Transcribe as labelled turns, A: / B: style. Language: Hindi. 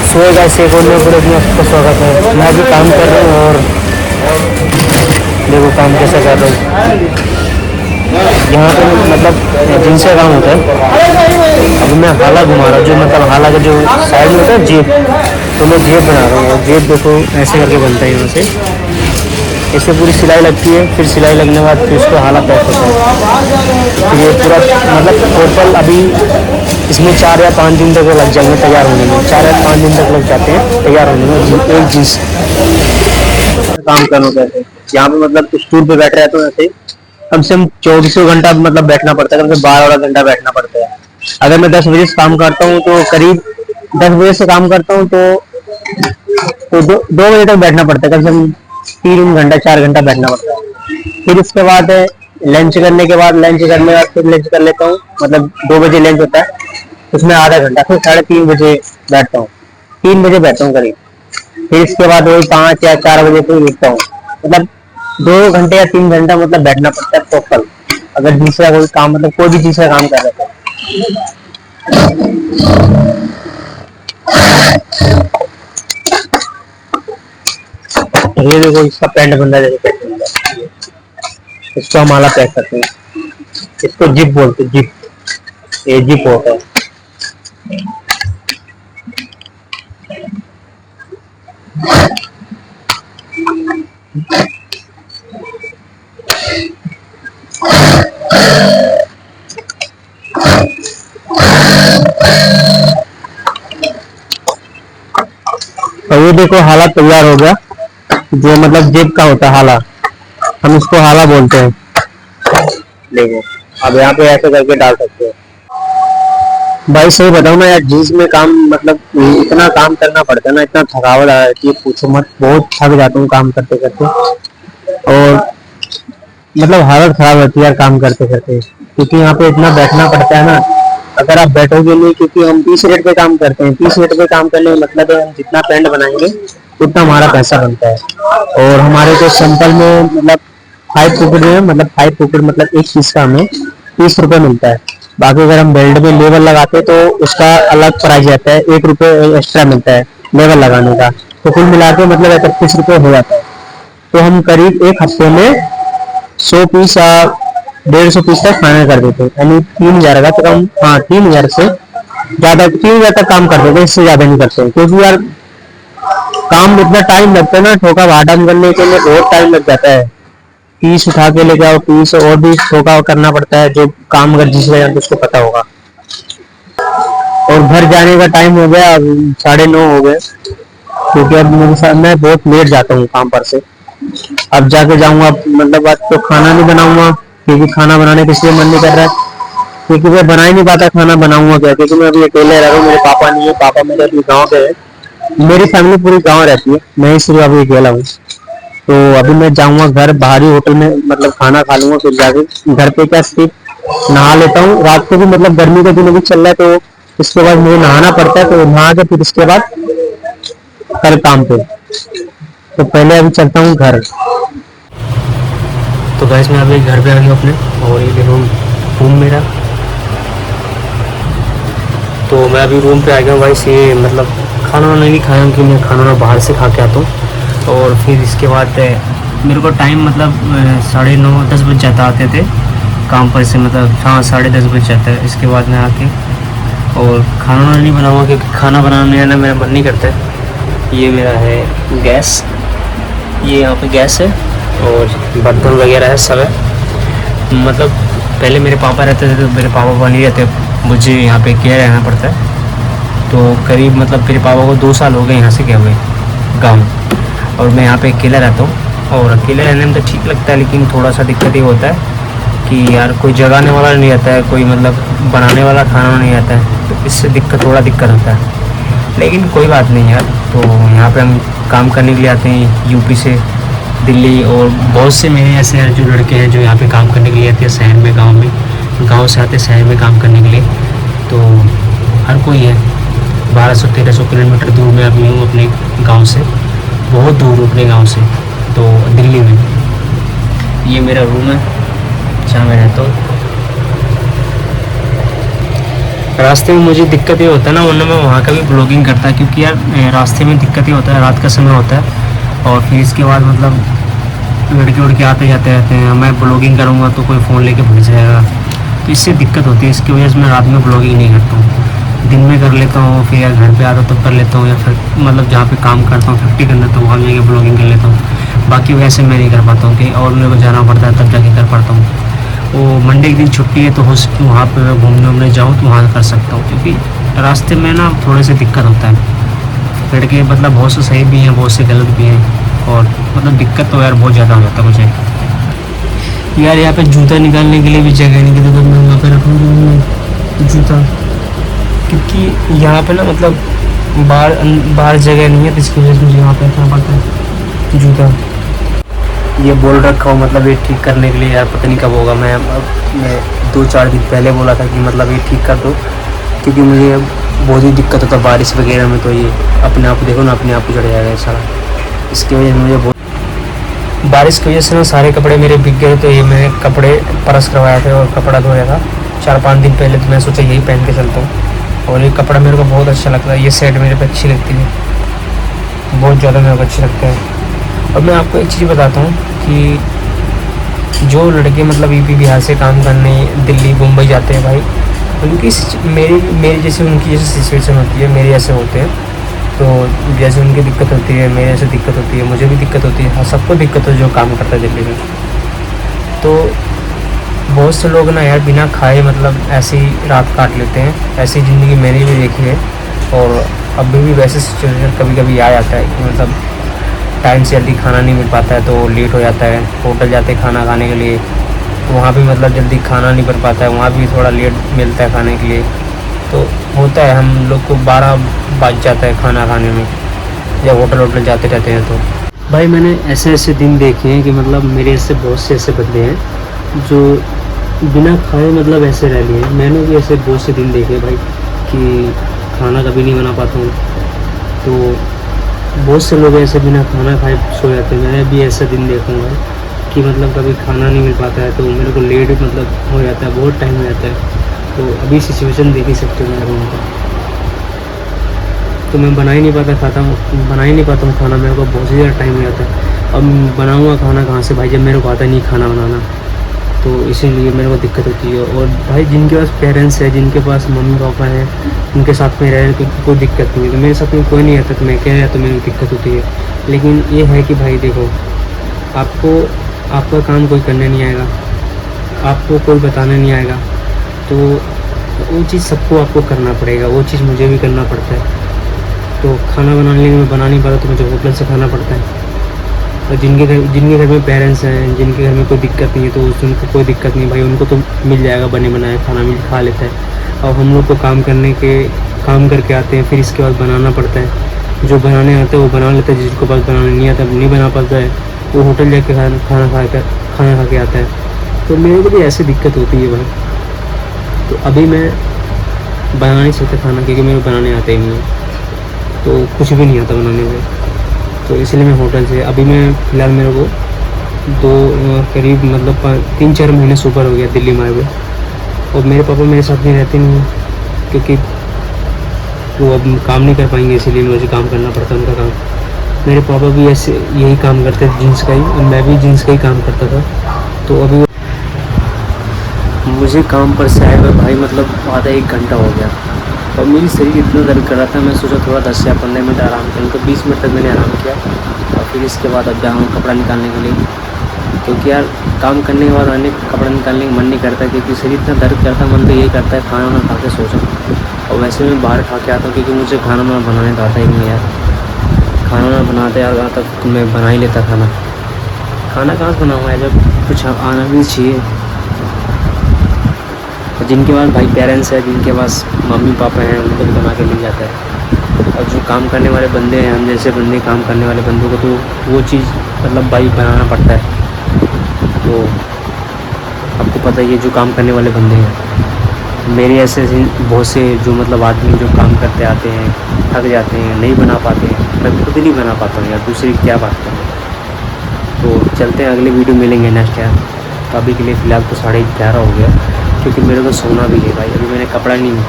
A: सुबह का एक और में पूरे अपना आपका स्वागत है। मैं अभी काम कर रहा हूँ और देखो काम कैसा कर रहा हूँ। यहाँ पे मतलब जिनसे काम होता है। अभी मैं हाला घुमा रहा हूँ, जो मतलब हाला का जो साइड में होता है जेब, तो मैं जेब बना रहा हूँ। जेब देखो ऐसे करके बनता है यहाँ से, इससे पूरी सिलाई लगती है, फिर सिलाई लगने के बाद फिर इसको हाला पैक होता है। फिर ये पूरा मतलब टोटल अभी इसमें 4 या 5 दिन तक लग जाएंगे तैयार होने में। 4 या 5 दिन तक लग जाते हैं तैयार होने में एक जींस। काम करना कैसे यहाँ पे मतलब स्टूल पे बैठ रहे हैं तो ऐसे कम से कम 24 घंटा मतलब बैठना पड़ता है, कम से 12 घंटा बैठना पड़ता है। अगर मैं 10 बजे से काम करता हूँ तो करीब 10 बजे से काम करता हूँ तो 2 बजे तक बैठना पड़ता है, कम से कम 3 घंटा 4 घंटा बैठना पड़ता है। फिर उसके बाद लंच करने के बाद फिर लंच कर लेता हूँ, मतलब 2 बजे लंच होता है, उसमें आधा घंटा, फिर 3:30 बजे बैठता हूँ, 3 बजे बैठता हूँ करीब। फिर इसके बाद वही 5 या 4 बजे फिर उठता हूँ। मतलब 2 घंटे या 3 घंटा मतलब बैठना पड़ता है टोटल, अगर दूसरा कोई काम मतलब कोई भी दूसरा काम कर रहे थे। ये देखो इसका पैंट बंदा, इसको हम आला पैक करते हैं, इसको जिप बोलते हैं, जिप, ये जिप होता है। और ये देखो हाला तैयार हो गया, जो मतलब जेब का होता है हाला, हम इसको हाला बोलते हैं। देखो अब यहाँ पे ऐसे करके डाल सकते हो। भाई सही बताऊँ ना यार, जींस में काम मतलब इतना काम करना पड़ता है ना, इतना थकावट आ जाती है पूछो मत, बहुत थक जाता हूँ काम करते करते। और मतलब हालत खराब होती है यार काम करते करते, क्योंकि यहाँ पे इतना बैठना पड़ता है ना। अगर आप बैठोगे नहीं, क्योंकि हम 30 रेट पे काम करते हैं, 30 रेट पे काम करने का मतलब है हम जितना पैंट बनाएंगे उतना हमारा पैसा बनता है। और हमारे को सिंपल में मतलब 5 पॉकेट में, मतलब 5 पॉकेट मतलब एक पीस का हमें 30 रुपये मिलता है। बाकी अगर हम बेल्ट में लेवल लगाते हैं तो उसका अलग प्राइस रहता है, 1 रुपये एक्स्ट्रा मिलता है लेवल लगाने का। तो कुल मिला के मतलब 31 रुपये हो जाता है। तो हम करीब एक हफ्ते में 100 पीस या 150 पीस तक फाइनल कर देते हैं, यानी 3000 का। तो हम हाँ 3000 से ज्यादा, 3000 तक काम कर देते हैं, इससे ज्यादा नहीं करते हैं, क्योंकि यार काम इतना टाइम लगता है ना, ठोका भाटा करने के लिए बहुत टाइम लग जाता है। पीस उठा के लेके आओ, पीस और भी ठोका करना पड़ता है, जो काम अगर जिसने तो उसको पता होगा। और घर जाने का टाइम हो गया, 9:30 हो गए, क्योंकि अब मेरे साथ मैं बहुत लेट जाता हूँ काम पर से। अब जाके जाऊंगा, मतलब आज तो खाना नहीं बनाऊंगा, क्योंकि खाना बनाने के इसलिए मन नहीं कर रहा है, क्योंकि मैं बना ही नहीं पाता खाना, बनाऊंगा क्या, क्योंकि मैं अभी अकेले रह रहा हूँ, मेरे पापा नहीं है, पापा मेरे अभी गाँव पे है, मेरी फैमिली पूरी गाँव रहती है, मैं ही सिर्फ अभी अकेला हूँ। तो अभी मैं जाऊंगा घर, बाहरी होटल में मतलब खाना खा लूंगा, फिर जाके घर पे क्या सिर्फ नहा लेता हूँ। रात को भी मतलब गर्मी का दिन अभी चल रहा है, तो इसके बाद मुझे नहाना पड़ता है, तो नहा के फिर इसके बाद कर काम पे। तो पहले अभी चलता हूँ घर। तो गाइस मैं अभी घर पे आ गया अपने, और ये देखो रूम मेरा। तो मैं अभी रूम पे आ गया हूँ गाइस। ये मतलब खाना वाना नहीं खाया, क्योंकि मैं खाना बाहर से खा के आता हूँ। और फिर इसके बाद मेरे को टाइम मतलब 9:30-10 बज जाता आते थे काम पर से, मतलब हाँ 10:30 बज जाता है। इसके बाद मैं आके और खाना वाना नहीं बनाऊँगा, क्योंकि खाना बनाने ना मेरा मन नहीं करता है। ये मेरा है गैस, ये यहाँ पे गैस है, और बर्तन वगैरह है सब है। मतलब पहले मेरे पापा रहते थे, तो मेरे पापा नहीं रहते, मुझे यहाँ पे अकेले रहना पड़ता है। तो करीब मतलब मेरे पापा को 2 साल हो गए यहाँ से गए हुए गाँव, और मैं यहाँ पे अकेला रहता हूँ। और अकेले रहने में तो ठीक लगता है, लेकिन थोड़ा सा दिक्कत ये होता है कि यार कोई जगाने वाला नहीं रहता है, कोई मतलब बनाने वाला खाना नहीं आता है, तो इससे थोड़ा दिक्कत होता है। लेकिन कोई बात नहीं यार, तो यहाँ पे हम काम करने के लिए आते हैं यूपी से, दिल्ली, और बहुत से मेरे ऐसे जो लड़के हैं जो यहाँ पे काम करने के लिए आते हैं शहर में, गाँव से आते हैं शहर में काम करने के लिए। तो हर कोई है, 1200-1300 किलोमीटर दूर में अभी हूँ अपने गाँव से, बहुत दूर अपने गांव से, तो दिल्ली में। ये मेरा रूम है जहाँ मैं रहता हूँ।
B: रास्ते में मुझे दिक्कत ये होता है ना, वरना मैं वहाँ का भी ब्लॉगिंग करता, क्योंकि यार रास्ते में दिक्कत ये होता है, रात का समय होता है और फिर इसके बाद मतलब लड़के उड़के आते जाते रहते हैं, मैं ब्लॉगिंग करूँगा तो कोई फ़ोन लेके भूल जाएगा, तो इससे दिक्कत होती है। इसकी वजह से मैं रात में ब्लॉगिंग नहीं करता हूँ, दिन में कर लेता हूँ, फिर या घर पे आता तब कर लेता हूँ, या फिर मतलब जहाँ पे काम करता हूँ फैक्ट्री करना तो वहाँ जाके ब्लॉगिंग कर लेता हूँ। बाकी वैसे मैं नहीं कर पाता हूँ कि और मेरे को जाना पड़ता है तब जाके कर पाता हूँ। वो मंडे के दिन छुट्टी है तो हो सकता वहाँ पर मैं घूमने उमने जाऊँ तो वहाँ कर सकता हूँ, क्योंकि रास्ते में ना थोड़े से दिक्कत होता है। लड़के मतलब बहुत से सही भी हैं, बहुत से गलत भी हैं, और मतलब दिक्कत तो यार बहुत ज़्यादा हो जाता है मुझे। यार यहाँ पे जूता निकालने के लिए भी जगह नहीं, तो मैं वहाँ पे रखूँ जूता, क्योंकि यहाँ पे ना मतलब बाहर जगह नहीं है, तो इसकी वजह से मुझे यहाँ पे रखना पड़ता है जूता। ये बोल रखा हूँ मतलब ये ठीक करने के लिए, यार पता नहीं कब होगा। मैं 2-4 दिन पहले बोला था कि मतलब ये ठीक कर दो, क्योंकि मुझे बहुत ही दिक्कत होता है बारिश वगैरह में, तो ये अपने आप देखो ना अपने आप उजड़ जाएगा सारा। इसकी वजह से मुझे बहुत बारिश की वजह से ना सारे कपड़े मेरे भीग गए, तो ये मैंने कपड़े प्रेस करवाया था और कपड़ा धोया था 4-5 दिन पहले, तो मैं सोचा यही पहन के चलता हूँ। और ये कपड़ा मेरे को बहुत अच्छा लगता है, ये सेट मेरे पे अच्छी लगती है, बहुत ज़्यादा मेरे को अच्छी लगता है। और मैं आपको एक चीज़ बताता हूँ कि जो लड़के मतलब यूपी बिहार से काम करने दिल्ली मुंबई जाते हैं भाई, उनकी मेरी जैसे उनकी जैसे सिचुएशन होती है, मेरे ऐसे होते हैं, तो जैसे उनकी दिक्कत होती है मेरे ऐसे दिक्कत होती है, मुझे भी दिक्कत होती है, हाँ सबको दिक्कत है जो काम करता है दिल्ली में। तो बहुत से लोग ना यार बिना खाए मतलब ऐसी रात काट लेते हैं, ऐसी ज़िंदगी मैंने भी देखी है। और अभी भी वैसे सिचुएशन कभी कभी आ जाता है कि मतलब टाइम से जल्दी खाना नहीं मिल पाता है तो लेट हो जाता है, होटल जाते हैं खाना खाने के लिए, तो वहाँ भी मतलब जल्दी खाना नहीं बन पाता है, वहाँ भी थोड़ा लेट मिलता है खाने के लिए, तो होता है हम लोग को 12 बज जाता है खाना खाने में जब होटल जाते रहते हैं। तो भाई मैंने ऐसे ऐसे दिन देखे हैं कि मतलब मेरे ऐसे बहुत से ऐसे बंदे हैं जो बिना खाए मतलब ऐसे रह लिए हैं। मैंने भी ऐसे बहुत से दिन देखे भाई कि खाना कभी नहीं बना पाता हूँ, तो बहुत से लोग ऐसे बिना खाना खाए सो जाते हैं। मैं भी ऐसा दिन देखूँगा कि मतलब कभी खाना नहीं मिल पाता है तो मेरे को लेट मतलब हो जाता है, बहुत टाइम हो जाता है। तो अभी सिचुएशन देख ही सकते हो मेरे रूम का, तो मैं बना ही नहीं पाता हूँ खाना, मेरे को बहुत ही ज़्यादा टाइम हो जाता है। अब बनाऊँगा खाना कहाँ से भाई, जब मेरे को आता नहीं खाना बनाना, तो इसीलिए मेरे को दिक्कत होती है। और भाई जिनके पास पेरेंट्स है, जिनके पास मम्मी पापा हैं, उनके साथ में रहे तो कोई दिक्कत नहीं है, तो मेरे साथ में कोई नहीं रहता तो मैं कह रहा तो मेरी दिक्कत होती है। लेकिन ये है कि भाई देखो, आपका काम कोई करने नहीं आएगा, आपको कोई बताने नहीं आएगा, तो वो चीज़ सबको आपको करना पड़ेगा, वो चीज़ मुझे भी करना पड़ता है। तो खाना बनाने में बना नहीं पाता तो मुझे होटल से खाना पड़ता है। और जिनके घर में पेरेंट्स हैं, जिनके घर में कोई दिक्कत नहीं है, तो उनको कोई दिक्कत नहीं भाई, उनको तो मिल जाएगा बने बनाए खाना, मिल खा लेता है। और हम लोग को काम करके आते हैं, फिर इसके बाद बनाना पड़ता है। जो बनाने आता है वो बना लेता है, जिसको पास बनाने नहीं आता नहीं बना पाता है, वो होटल जाके खाना खा के आता है। तो मेरे को भी ऐसी दिक्कत होती है भाई। तो अभी मैं बना नहीं सकता खाना, क्योंकि मेरे को बनाने आता ही नहीं है, तो कुछ भी नहीं आता बनाने में, तो इसलिए मैं होटल से अभी मैं फ़िलहाल मेरे को करीब मतलब 3-4 महीने से ऊपर हो गया दिल्ली में आए हुए। और मेरे पापा मेरे साथ में रहते नहीं हैं, क्योंकि वो अब काम नहीं कर पाएंगे, इसीलिए मुझे काम करना पड़ता है उनका काम। मेरे पापा भी ऐसे यही काम करते थे जीन्स का ही, और मैं भी जीन्स का ही काम करता था। तो अभी मुझे काम पर से आए हुए भाई मतलब आधा 1 घंटा हो गया, और मेरी शरीर इतना दर्द कर रहा था, मैं सोचा थोड़ा 10 या 15 मिनट आराम करूँ, तो 20 मिनट तक मैंने आराम किया। और फिर इसके बाद अब जाऊँ कपड़ा निकालने के लिए, क्योंकि यार काम करने के बाद आने कपड़ा निकालने का मन नहीं करता, क्योंकि शरीर इतना दर्द करता है, मन तो यही करता है खाना वाना खा के सो जाऊँ। और वैसे मैं बाहर खा के आता हूँ, क्योंकि मुझे खाना वाना बनाने तो आता ही नहीं यार, खाना वाना बनाते आता तक मैं बना ही लेता खाना कहाँ से बनाऊँगा, जब कुछ आना भी चाहिए। जिनके पास भाई पेरेंट्स है, जिनके पास मम्मी पापा हैं, उनको भी बना के मिल जाता है। और जो काम करने वाले बंदे हैं, हम जैसे बंदे काम करने वाले बंदों को, तो वो चीज़ मतलब भाई बनाना पड़ता है। तो आपको पता ही है जो काम करने वाले बंदे हैं, मेरे ऐसे बहुत से जो मतलब आदमी जो काम करते आते हैं, थक जाते हैं, नहीं बना पाते हैं, मैं खुद नहीं बना पाता हूँ यार, दूसरी क्या बात करें। तो चलते हैं, अगले वीडियो मिलेंगे नेक्स्ट यार। तो अभी के लिए फ़िलहाल तो 11:30 हो गया, क्योंकि मेरे को सोना भी है भाई, अभी मैंने कपड़ा नहीं निकाला।